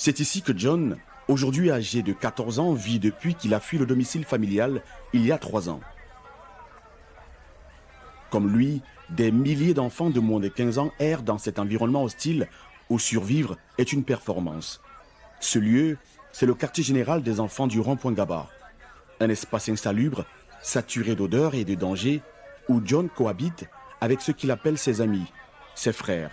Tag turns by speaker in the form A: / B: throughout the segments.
A: C'est ici que John, aujourd'hui âgé de 14 ans, vit depuis qu'il a fui le domicile familial il y a 3 ans. Comme lui, des milliers d'enfants de moins de 15 ans errent dans cet environnement hostile où survivre est une performance. Ce lieu, c'est le quartier général des enfants du rond-point Gaba. Un espace insalubre, saturé d'odeurs et de dangers, où John cohabite avec ce qu'il appelle ses amis, ses frères.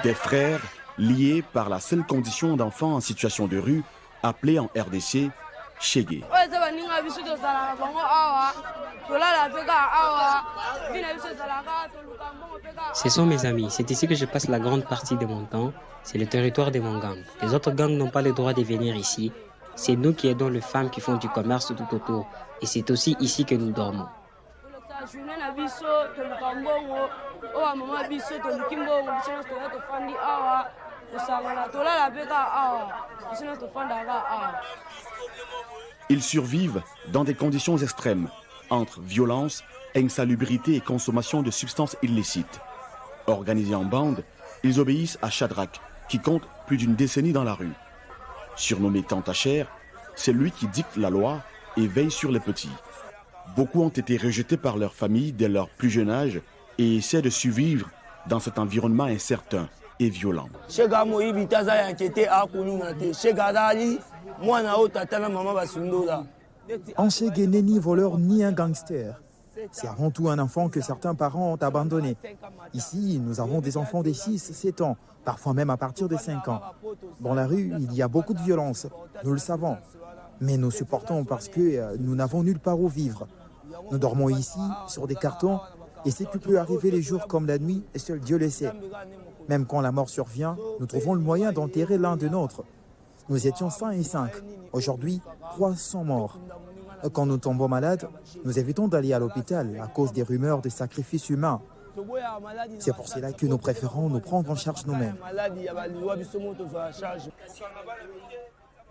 A: Des frères liés par la seule condition d'enfant en situation de rue, appelé en RDC Shege.
B: Ce sont mes amis. C'est ici que je passe la grande partie de mon temps. C'est le territoire de mon gang. Les autres gangs n'ont pas le droit de venir ici. C'est nous qui aidons les femmes qui font du commerce tout autour. Et c'est aussi ici que nous dormons.
A: Ils survivent dans des conditions extrêmes, entre violence, insalubrité et consommation de substances illicites. Organisés en bande, ils obéissent à Shadrach, qui compte plus d'une décennie dans la rue. Surnommé Tantachère, c'est lui qui dicte la loi et veille sur les petits. Beaucoup ont été rejetés par leur famille dès leur plus jeune âge et essaient de survivre dans cet environnement incertain et violent.
C: Anchege n'est ni voleur ni un gangster. C'est avant tout un enfant que certains parents ont abandonné. Ici, nous avons des enfants de 6, 7 ans, parfois même à partir de 5 ans. Dans la rue, il y a beaucoup de violence, nous le savons. Mais nous supportons parce que nous n'avons nulle part où vivre. Nous dormons ici, sur des cartons, et ce qui peut arriver les jours comme la nuit, seul Dieu le sait. Même quand la mort survient, nous trouvons le moyen d'enterrer l'un de nôtres. Nous étions 105. Aujourd'hui, 300 morts. Quand nous tombons malades, nous évitons d'aller à l'hôpital à cause des rumeurs de sacrifices humains. C'est pour cela que nous préférons nous prendre en charge nous-mêmes.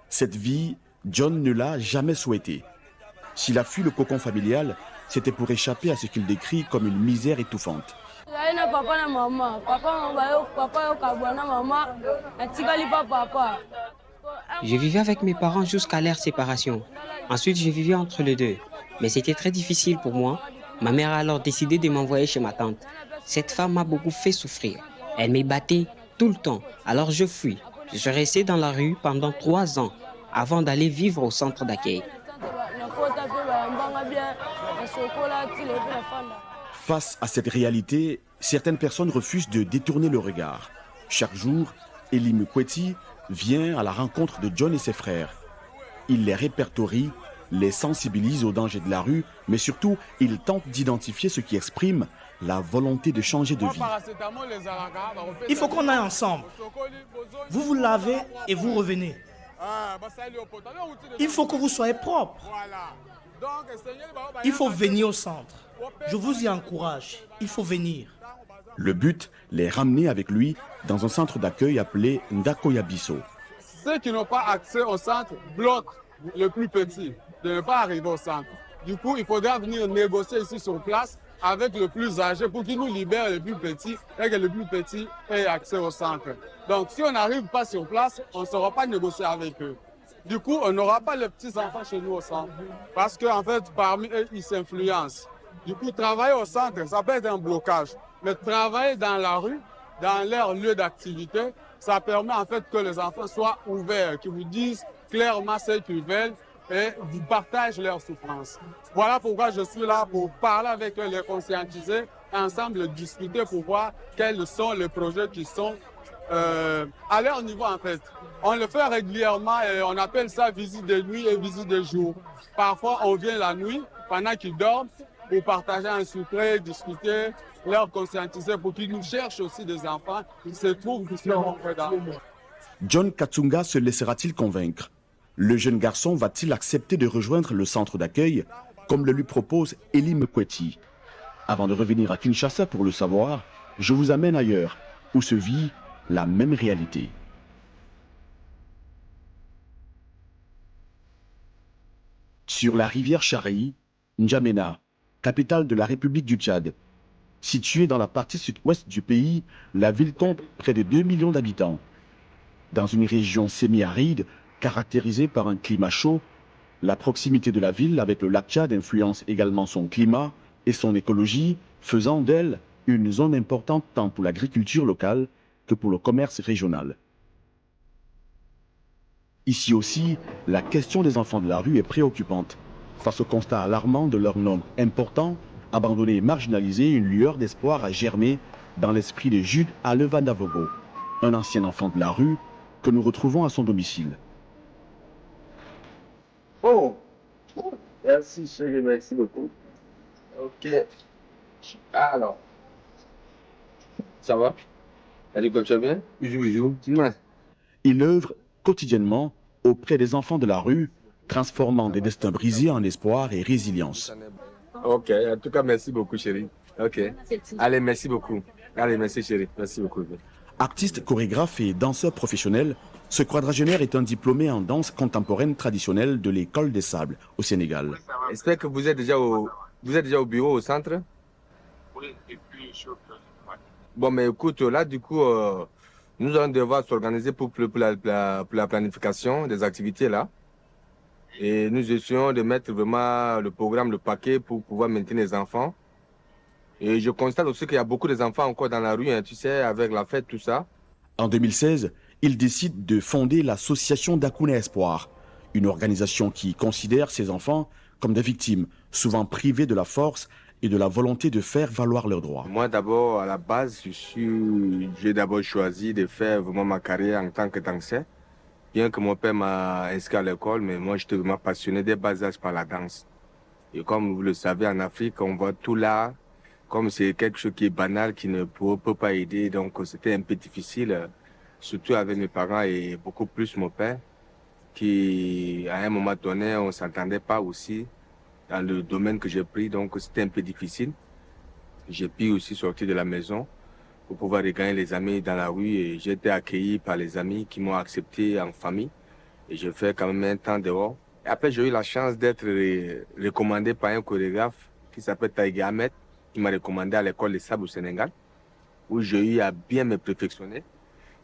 A: Cette vie, John ne l'a jamais souhaitée. S'il a fui le cocon familial, c'était pour échapper à ce qu'il décrit comme une misère étouffante.
B: Je vivais avec mes parents jusqu'à leur séparation. Ensuite, je vivais entre les deux. Mais c'était très difficile pour moi. Ma mère a alors décidé de m'envoyer chez ma tante. Cette femme m'a beaucoup fait souffrir. Elle me battait tout le temps. Alors je fuis. Je suis resté dans la rue pendant 3 ans avant d'aller vivre au centre d'accueil.
A: Face à cette réalité, certaines personnes refusent de détourner le regard. Chaque jour, Eli Mukweti vient à la rencontre de John et ses frères. Il les répertorie, les sensibilise aux dangers de la rue, mais surtout, il tente d'identifier ce qui exprime la volonté de changer de vie.
D: Il faut qu'on aille ensemble. Vous vous lavez et vous revenez. Il faut que vous soyez propre. Il faut venir au centre. Je vous y encourage. Il faut venir.
A: Le but, les ramener avec lui dans un centre d'accueil appelé Ndakoyabiso.
E: Ceux qui n'ont pas accès au centre bloquent le plus petit de ne pas arriver au centre. Du coup, il faudra venir négocier ici sur place avec le plus âgé pour qu'il nous libère le plus petit et que le plus petit ait accès au centre. Donc, si on n'arrive pas sur place, on ne saura pas négocier avec eux. Du coup, on n'aura pas les petits enfants chez nous au centre. Parce qu'en fait, parmi eux, ils s'influencent. Du coup, travailler au centre, ça peut être un blocage. Mais travailler dans la rue, dans leur lieu d'activité, ça permet en fait que les enfants soient ouverts, qu'ils vous disent clairement ce qu'ils veulent et vous partagent leurs souffrances. Voilà pourquoi je suis là pour parler avec eux, les conscientiser, ensemble discuter pour voir quels sont les projets qui sont à leur niveau en fait. On le fait régulièrement et on appelle ça visite de nuit et visite de jour. Parfois on vient la nuit pendant qu'ils dorment pour partager un secret, discuter, leur conscientiser pour qu'ils nous cherchent aussi des enfants qui se trouvent qui sont dans le monde.
A: John Katsunga se laissera-t-il convaincre? Le jeune garçon va-t-il accepter de rejoindre le centre d'accueil comme le lui propose Eli Mukweti? Avant de revenir à Kinshasa pour le savoir, je vous amène ailleurs où se vit la même réalité. Sur la rivière Chari, N'Djamena, capitale de la République du Tchad, Située dans la partie sud-ouest du pays, la ville compte près de 2 millions d'habitants. Dans une région semi-aride, caractérisée par un climat chaud, la proximité de la ville avec le lac Tchad influence également son climat et son écologie, faisant d'elle une zone importante tant pour l'agriculture locale que pour le commerce régional. Ici aussi, la question des enfants de la rue est préoccupante. Face au constat alarmant de leur nombre important, abandonnés et marginalisés, une lueur d'espoir a germé dans l'esprit de Jude Alevandavogo, un ancien enfant de la rue que nous retrouvons à son domicile.
F: Oh, merci chérie, merci beaucoup. Ok. Alors, ça va? Elle dit quoi, tu vas bien? Bisous. Ouais.
A: Il œuvre quotidiennement auprès des enfants de la rue, transformant des destins brisés en espoir et résilience.
F: Ok, en tout cas, merci beaucoup chérie. Ok. Allez, merci beaucoup. Allez, merci chérie, merci beaucoup.
A: Artiste, chorégraphe et danseur professionnel, ce quadragénaire est un diplômé en danse contemporaine traditionnelle de l'École des Sables au Sénégal.
F: J'espère que vous êtes déjà au bureau, au centre?
G: Oui, et puis je suis au bureau.
F: Bon, mais écoute, là, du coup, nous allons devoir s'organiser pour la planification des activités là. Et nous essayons de mettre vraiment le programme, le paquet pour pouvoir maintenir les enfants. Et je constate aussi qu'il y a beaucoup d'enfants encore dans la rue, hein, tu sais, avec la fête, tout ça.
A: En 2016, il décide de fonder l'association Dakuna Espoir, une organisation qui considère ces enfants comme des victimes, souvent privées de la force et de la volonté de faire valoir leurs droits.
F: Moi, d'abord, à la base, j'ai d'abord choisi de faire vraiment ma carrière en tant que danseur. Bien que mon père m'a inscrit à l'école, mais moi, j'étais vraiment passionné dès bas âge par la danse. Et comme vous le savez, en Afrique, on voit tout là. Comme c'est quelque chose qui est banal, qui ne peut pas aider, donc c'était un peu difficile, surtout avec mes parents et beaucoup plus mon père, qui, à un moment donné, on ne s'entendait pas aussi dans le domaine que j'ai pris, donc c'était un peu difficile. J'ai pu aussi sortir de la maison pour pouvoir regagner les amis dans la rue et j'ai été accueilli par les amis qui m'ont accepté en famille et j'ai fait quand même un temps dehors. Et après, j'ai eu la chance d'être recommandé par un chorégraphe qui s'appelle Taïga Ahmed, qui m'a recommandé à l'école des Sables au Sénégal, où j'ai eu à bien me perfectionner.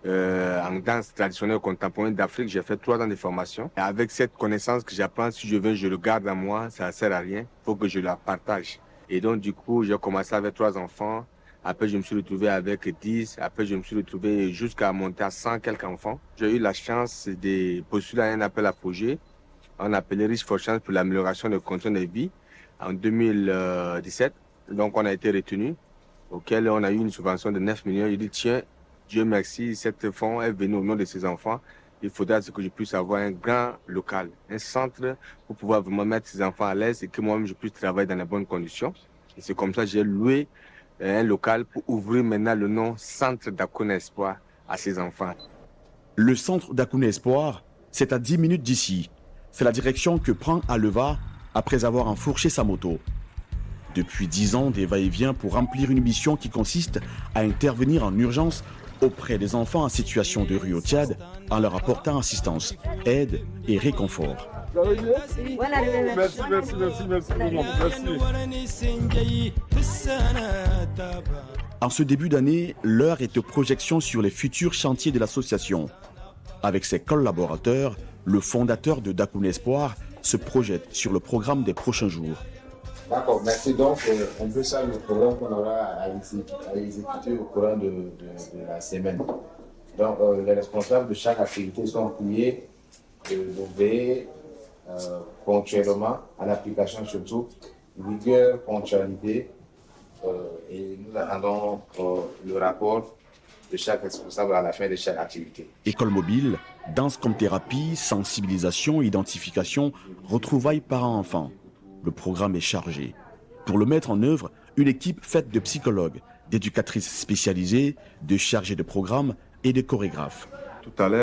F: En danse traditionnelle contemporaine d'Afrique, j'ai fait 3 ans de formation. Et avec cette connaissance que j'apprends, si je veux, je le garde en moi, ça ne sert à rien. Il faut que je la partage. Et donc, du coup, j'ai commencé avec 3 enfants. Après, je me suis retrouvé avec 10. Après, je me suis retrouvé jusqu'à monter à 100 quelques enfants. J'ai eu la chance de postuler à un appel à projet. On appelait Riche for Chance pour l'amélioration des conditions de vie en 2017. Donc, on a été retenu, auquel on a eu une subvention de 9 millions. J'ai dit, tiens, Dieu merci, cette fonds est venu au nom de ces enfants. Il faudra que je puisse avoir un grand local, un centre pour pouvoir vraiment mettre ces enfants à l'aise et que moi-même je puisse travailler dans les bonnes conditions. Et c'est comme ça que j'ai loué un local pour ouvrir maintenant le nom Centre Dakuna Espoir à ces enfants.
A: Le centre Dakuna Espoir, c'est à 10 minutes d'ici. C'est la direction que prend Aleva après avoir enfourché sa moto. Depuis 10 ans, des va-et-vient pour remplir une mission qui consiste à intervenir en urgence auprès des enfants en situation de rue au Tchad en leur apportant assistance, aide et réconfort.
E: Merci.
A: En ce début d'année, l'heure est aux projections sur les futurs chantiers de l'association. Avec ses collaborateurs, le fondateur de Dakuna Espoir se projette sur le programme des prochains jours.
H: D'accord, merci. Donc, on peut ça le programme qu'on aura à exécuter au courant de la semaine. Donc, les responsables de chaque activité sont priés de veiller ponctuellement à l'application, surtout rigueur, ponctualité. Et nous attendons le rapport de chaque responsable à la fin de chaque activité.
A: École mobile, danse comme thérapie, sensibilisation, identification, retrouvailles parents-enfants. Le programme est chargé. Pour le mettre en œuvre, une équipe faite de psychologues, d'éducatrices spécialisées, de chargés de programme et de chorégraphes.
F: Tout à l'heure,